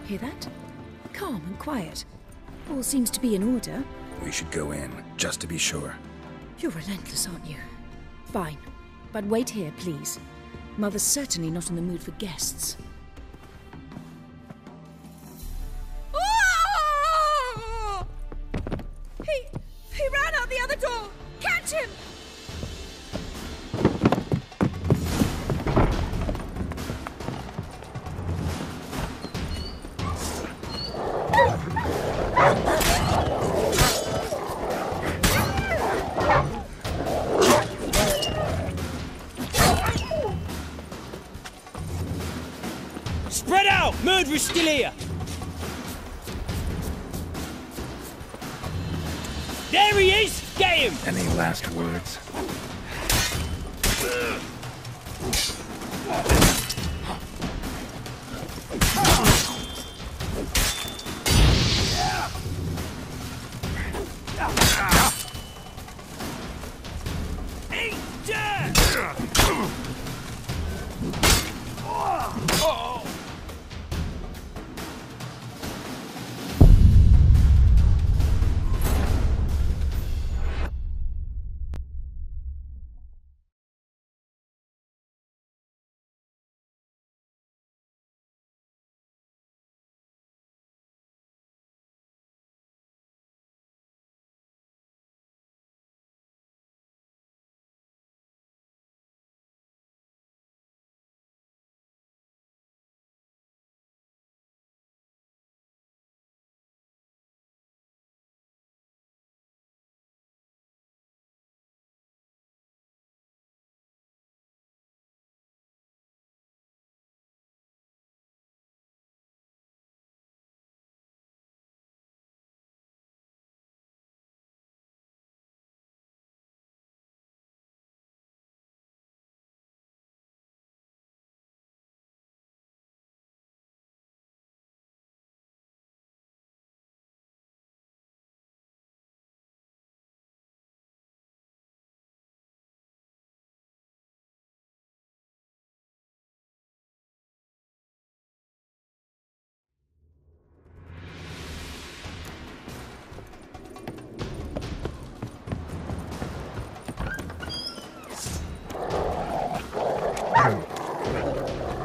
Hear that? Calm and quiet. All seems to be in order. We should go in, just to be sure. You're relentless, aren't you? Fine. But wait here, please. Mother's certainly not in the mood for guests. Oh! He ran out the other door! Catch him! Spread out! Murderer's still here! There he is! Get him! Any last words?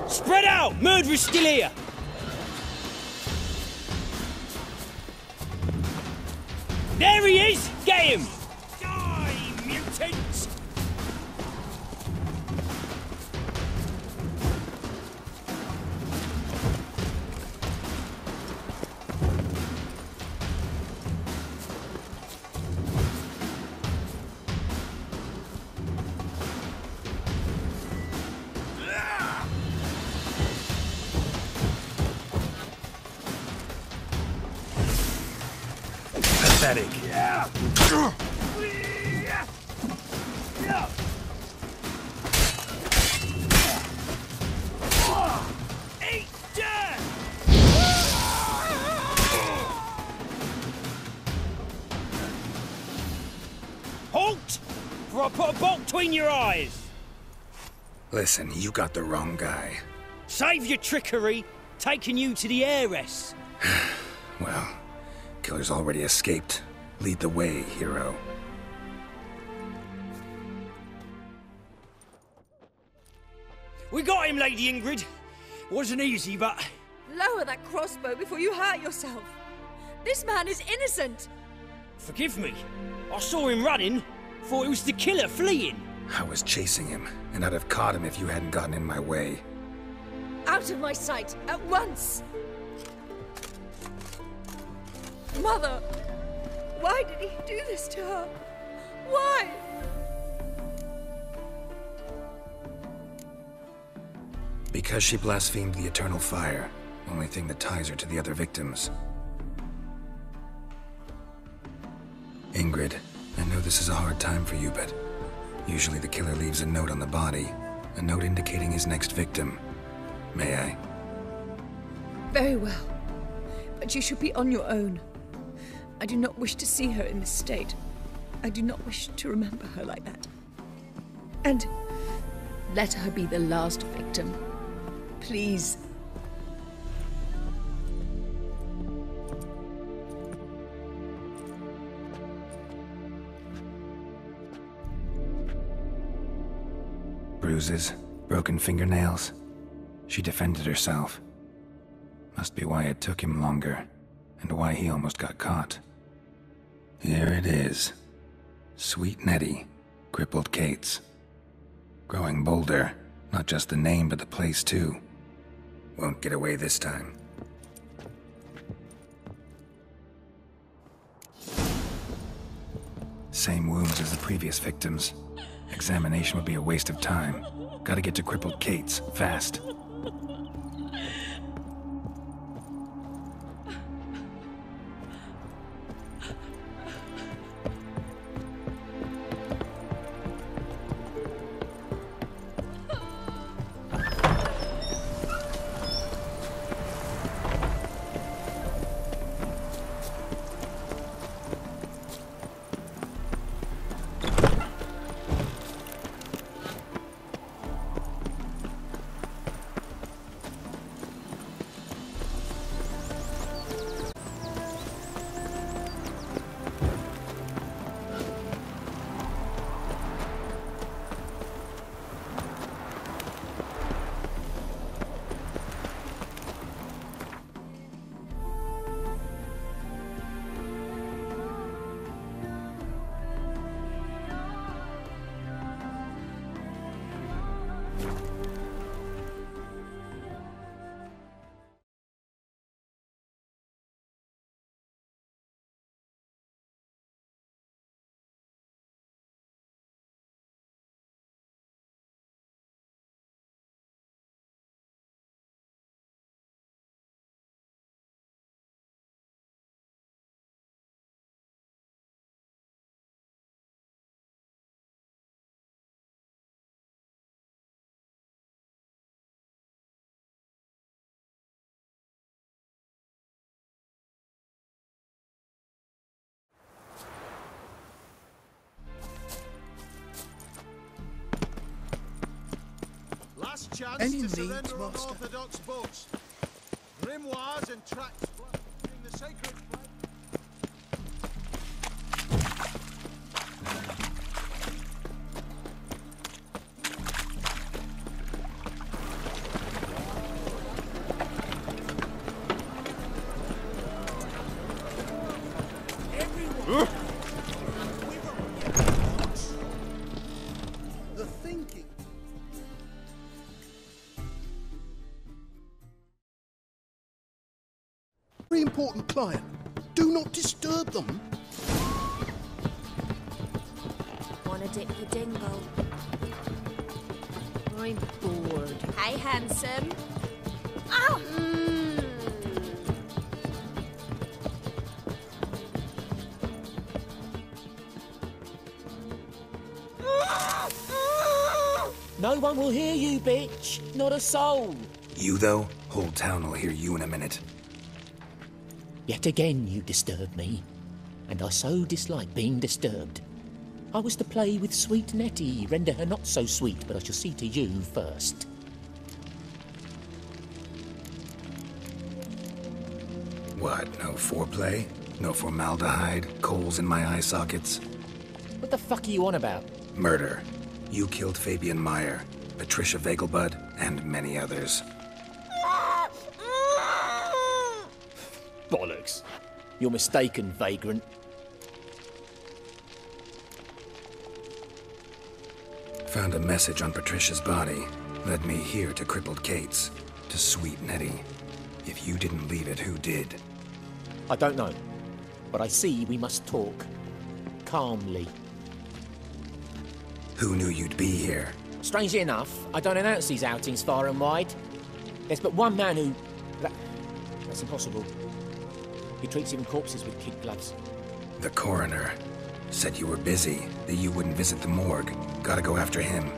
Spread out! Murderer's still here! There he is! Get him! Die, mutant! Pathetic. Yeah. Eat dirt! Halt! Or I'll put a bolt between your eyes! Listen, you got the wrong guy. Save your trickery, taking you to the heiress. Well, killer's already escaped. Lead the way, hero. We got him, Lady Ingrid. Wasn't easy, but... Lower that crossbow before you hurt yourself. This man is innocent. Forgive me. I saw him running. Thought it was the killer fleeing. I was chasing him, and I'd have caught him if you hadn't gotten in my way. Out of my sight, at once! Mother! Why did he do this to her? Why? Because she blasphemed the eternal fire. Only thing that ties her to the other victims. Ingrid, I know this is a hard time for you, but usually the killer leaves a note on the body. A note indicating his next victim. May I? Very well. But you should be on your own. I do not wish to see her in this state. I do not wish to remember her like that. And let her be the last victim. Please. Bruises, broken fingernails. She defended herself. Must be why it took him longer, and why he almost got caught. Here it is. Sweet Nettie, crippled Kate's. Growing bolder, not just the name but the place too. Won't get away this time. Same wounds as the previous victims. Examination would be a waste of time. Gotta get to crippled Kate's, fast. Last chance Any to surrender needs, Master? unorthodox books. Grimoires and tracts flattering the sacred flag. The thinking. Very important client. Do not disturb them. Wanna dip your dingle? I'm bored. Hey, handsome. Oh! No one will hear you, bitch. Not a soul. You, though? Whole town will hear you in a minute. Yet again you disturb me, and I so dislike being disturbed. I was to play with sweet Nettie, render her not so sweet, but I shall see to you first. What, no foreplay? No formaldehyde? Coals in my eye sockets? What the fuck are you on about? Murder. You killed Fabian Meyer, Patricia Vegelbud, and many others. Bollocks. You're mistaken, vagrant. Found a message on Patricia's body. Led me here to crippled Kate's, to sweet Nettie. If you didn't leave it, who did? I don't know, but I see we must talk. Calmly. Who knew you'd be here? Strangely enough, I don't announce these outings far and wide. There's but one man who... That's impossible. He treats even corpses with kid gloves. The coroner. Said you were busy, that you wouldn't visit the morgue. Gotta go after him.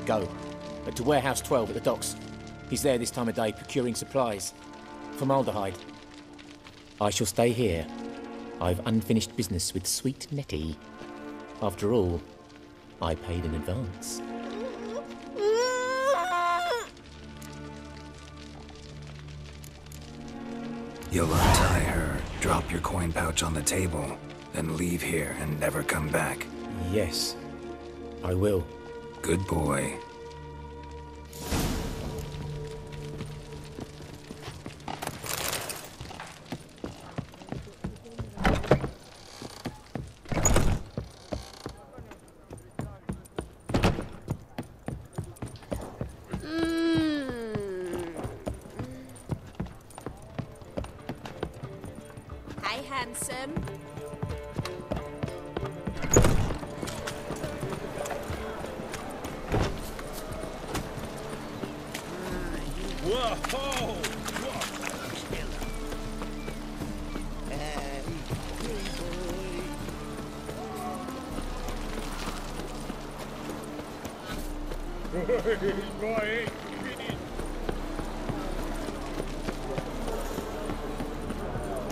Go. But to Warehouse 12 at the docks. He's there this time of day procuring supplies. Formaldehyde. I shall stay here. I've unfinished business with sweet Nettie. After all, I paid in advance. You'll untie her, drop your coin pouch on the table, then leave here and never come back. Yes, I will. Good boy.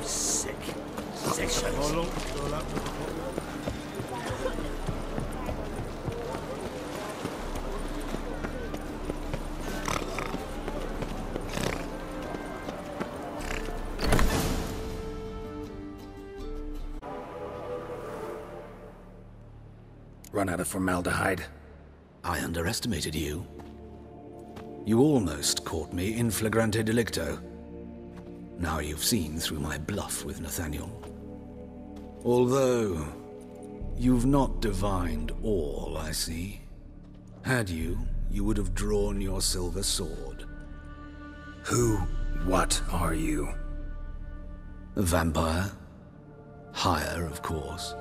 Sick. Sections. Run out of formaldehyde. I underestimated you. You almost caught me in flagrante delicto. Now you've seen through my bluff with Nathaniel. Although, you've not divined all, I see. Had you, you would have drawn your silver sword. What are you? A vampire. Higher, of course.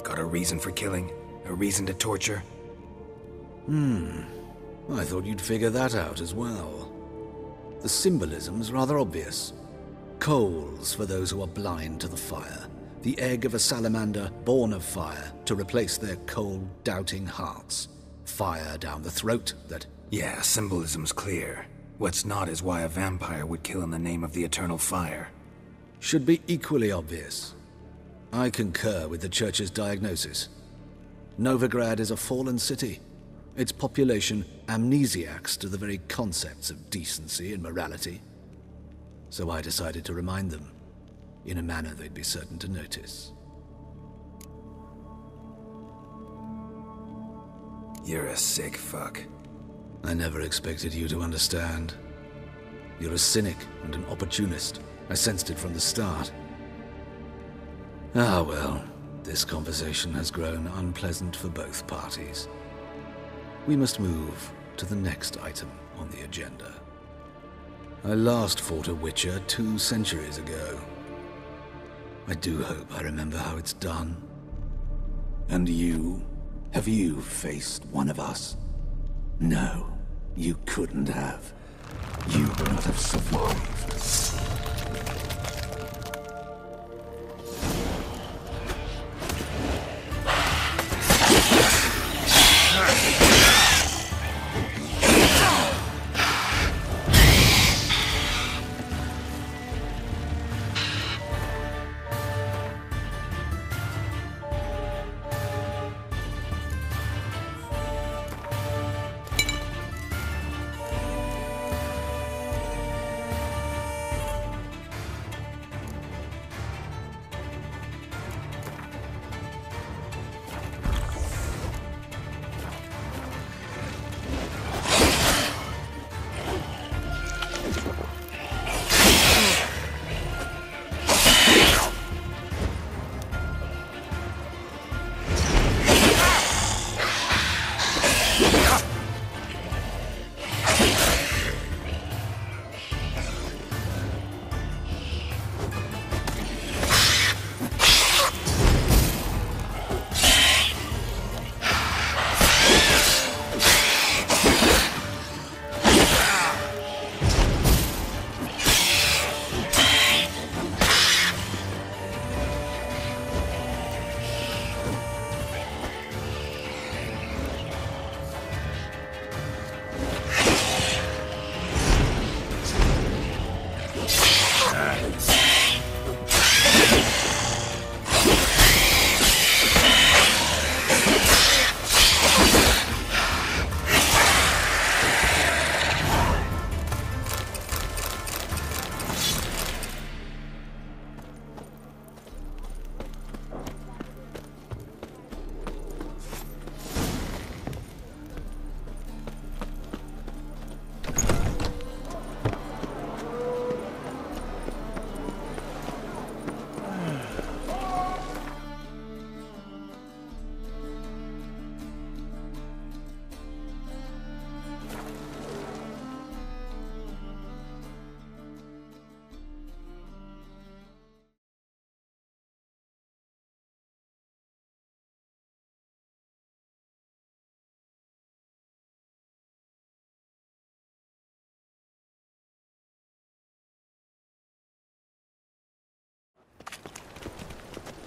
Got a reason for killing? A reason to torture? I thought you'd figure that out as well. The symbolism's rather obvious. Coals for those who are blind to the fire. The egg of a salamander born of fire to replace their cold, doubting hearts. Fire down the throat that... Yeah, symbolism's clear. What's not is why a vampire would kill in the name of the eternal fire. should be equally obvious. I concur with the Church's diagnosis. Novigrad is a fallen city. Its population amnesiacs to the very concepts of decency and morality. So I decided to remind them, in a manner they'd be certain to notice. You're a sick fuck. I never expected you to understand. You're a cynic and an opportunist. I sensed it from the start. Ah well, this conversation has grown unpleasant for both parties. We must move to the next item on the agenda. I last fought a Witcher 2 centuries ago. I do hope I remember how it's done. And you? Have you faced one of us? No, you couldn't have. You would not have survived.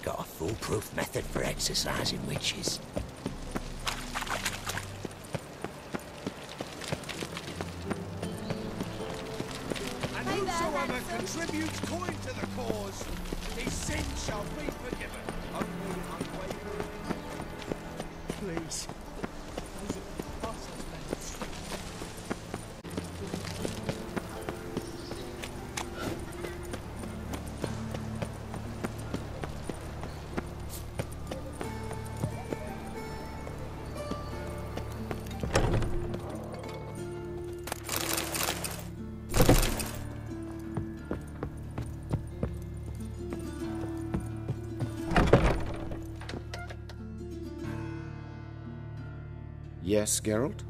Got a foolproof method for exercising witches. tributes coin to the cause, his sins shall be forgiven. Only unwavering. Please. Those are bastards, man. Yes, Geralt?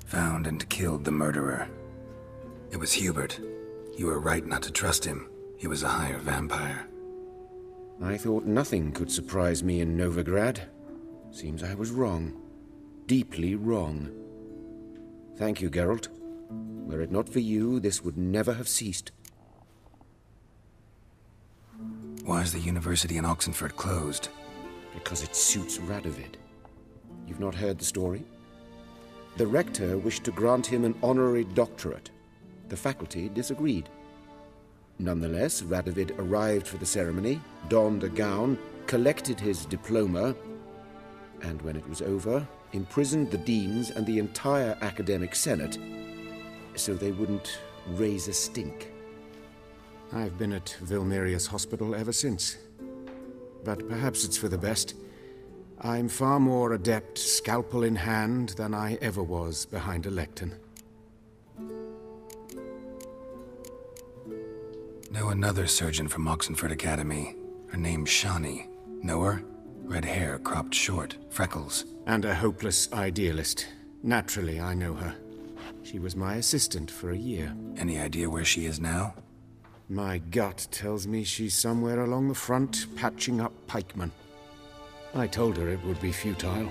Found and killed the murderer. It was Hubert. You were right not to trust him. He was a higher vampire. I thought nothing could surprise me in Novigrad. Seems I was wrong. Deeply wrong. Thank you, Geralt. Were it not for you, this would never have ceased. Why is the university in Oxenford closed? Because it suits Radovid. You've not heard the story? The rector wished to grant him an honorary doctorate. The faculty disagreed. Nonetheless, Radovid arrived for the ceremony, donned a gown, collected his diploma, and when it was over, imprisoned the deans and the entire academic senate so they wouldn't raise a stink. I've been at Vilmerius Hospital ever since. But perhaps it's for the best. I'm far more adept, scalpel in hand, than I ever was behind a lectern. Know another surgeon from Oxenford Academy. Her name's Shani. Know her? Red hair, cropped short, freckles. And a hopeless idealist. Naturally, I know her. She was my assistant for a year. Any idea where she is now? My gut tells me she's somewhere along the front, patching up pikemen. I told her it would be futile.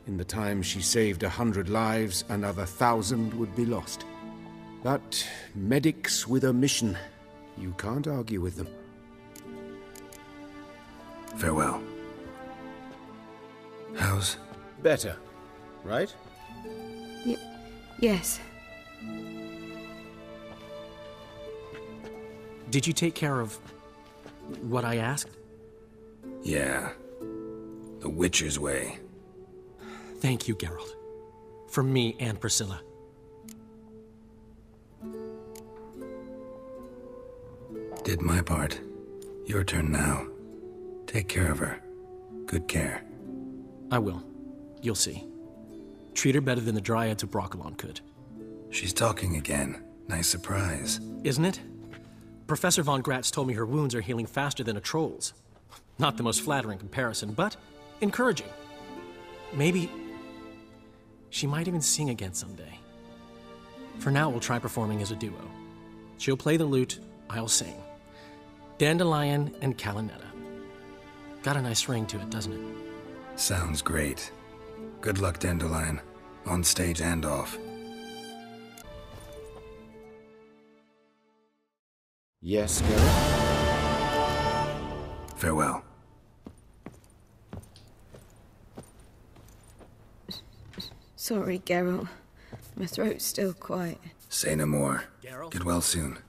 In the time she saved 100 lives, another 1,000 would be lost. But medics with a mission, you can't argue with them. Farewell. How's? Better, right? Yes. Did you take care of what I asked? Yeah. The Witcher's way. Thank you, Geralt. From me and Priscilla. Did my part. Your turn now. Take care of her. Good care. I will. You'll see. Treat her better than the Dryads of Brokilon could. She's talking again. Nice surprise. Isn't it? Professor von Gratz told me her wounds are healing faster than a troll's. Not the most flattering comparison, but encouraging. Maybe she might even sing again someday. For now, we'll try performing as a duo. She'll play the lute, I'll sing. Dandelion and Calinetta. Got a nice ring to it, doesn't it? Sounds great. Good luck, Dandelion. On stage and off. Yes, Geralt? Farewell. Sorry, Geralt. My throat's still quiet. Say no more. Geralt? Get well soon.